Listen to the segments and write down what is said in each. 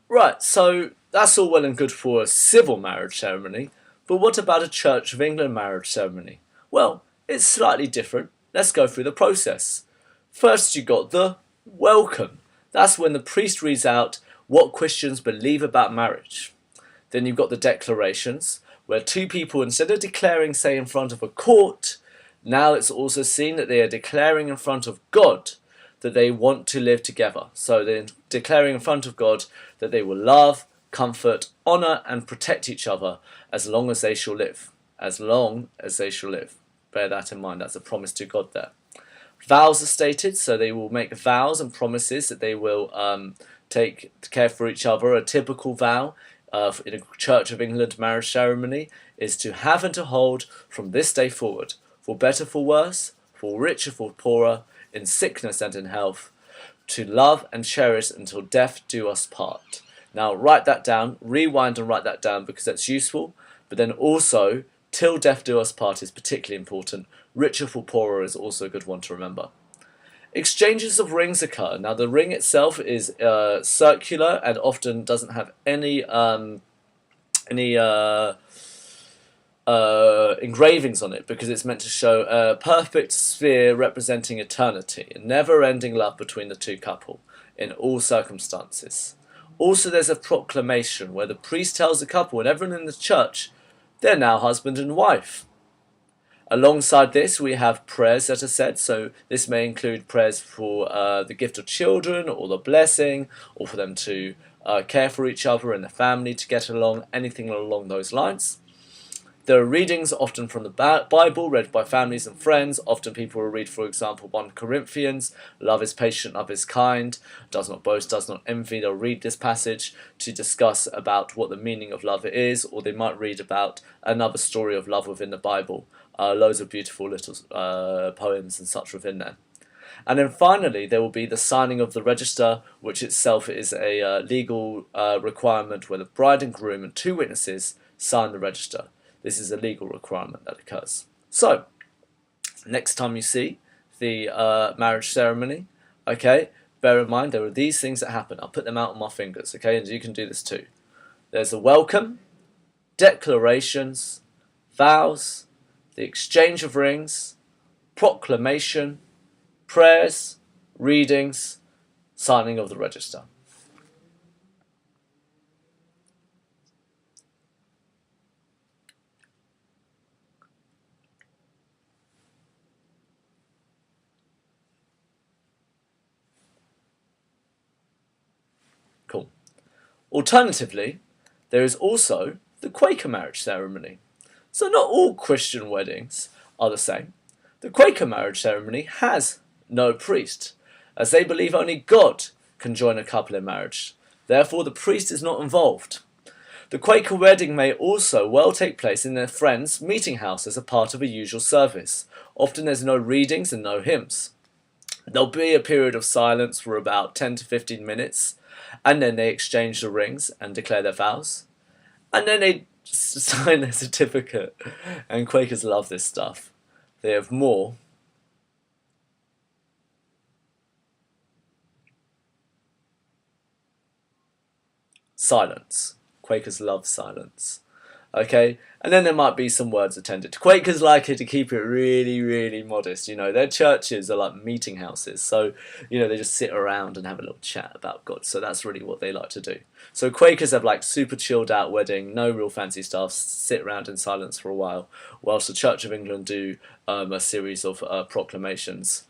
Right, so that's all well and good for a civil marriage ceremony, but what about a Church of England marriage ceremony? Well, it's slightly different. Let's go through the process. First, you got the welcome. That's when the priest reads out what Christians believe about marriage. Then you've got the declarations, where two people, instead of declaring, say, in front of a court, now it's also seen that they are declaring in front of God that they want to live together. So they're declaring in front of God that they will love, comfort, honour, and protect each other as long as they shall live. As long as they shall live. Bear that in mind, that's a promise to God there. Vows are stated, so they will make vows and promises that they will take care for each other. A typical vow in a Church of England marriage ceremony is to have and to hold from this day forward, for better, for worse, for richer, for poorer, in sickness and in health, to love and cherish until death do us part. Now write that down, rewind and write that down because that's useful, but then also till death do us part is particularly important. Richer for poorer is also a good one to remember. Exchanges of rings occur. Now the ring itself is circular and often doesn't have any engravings on it because it's meant to show a perfect sphere representing eternity, a never-ending love between the two couple in all circumstances. Also, there's a proclamation where the priest tells the couple and everyone in the church they're now husband and wife. Alongside this, we have prayers that are said, so this may include prayers for the gift of children or the blessing, or for them to care for each other and the family to get along, anything along those lines. There are readings often from the Bible, read by families and friends. Often people will read, for example, 1 Corinthians, love is patient, love is kind, does not boast, does not envy. They'll read this passage to discuss about what the meaning of love is, or they might read about another story of love within the Bible. Loads of beautiful little poems and such within there. And then finally, there will be the signing of the register, which itself is a legal requirement where the bride and groom and two witnesses sign the register. This is a legal requirement that occurs. So, next time you see the marriage ceremony, okay, bear in mind there are these things that happen. I'll put them out on my fingers, okay, and you can do this too. There's a welcome, declarations, vows, the exchange of rings, proclamation, prayers, readings, signing of the register. Cool. Alternatively, there is also the Quaker marriage ceremony. So not all Christian weddings are the same. The Quaker marriage ceremony has no priest, as they believe only God can join a couple in marriage. Therefore, the priest is not involved. The Quaker wedding may also well take place in their friend's meeting house as a part of a usual service. Often there's no readings and no hymns. There'll be a period of silence for about 10 to 15 minutes, and then they exchange the rings and declare their vows. And then they sign their certificate. And Quakers love this stuff. They have more. Silence. Quakers love silence. Okay, and then there might be some words attended. Quakers like it to keep it really, really modest. You know, their churches are like meeting houses, so you know they just sit around and have a little chat about God. So that's really what they like to do. So Quakers have like super chilled out wedding, no real fancy stuff, sit around in silence for a while, whilst the Church of England do a series of proclamations.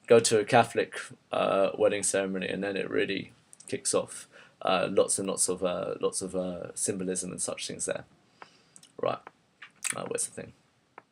Go to a Catholic wedding ceremony, and then it really kicks off. Lots and lots of symbolism and such things there. Right, where's the thing?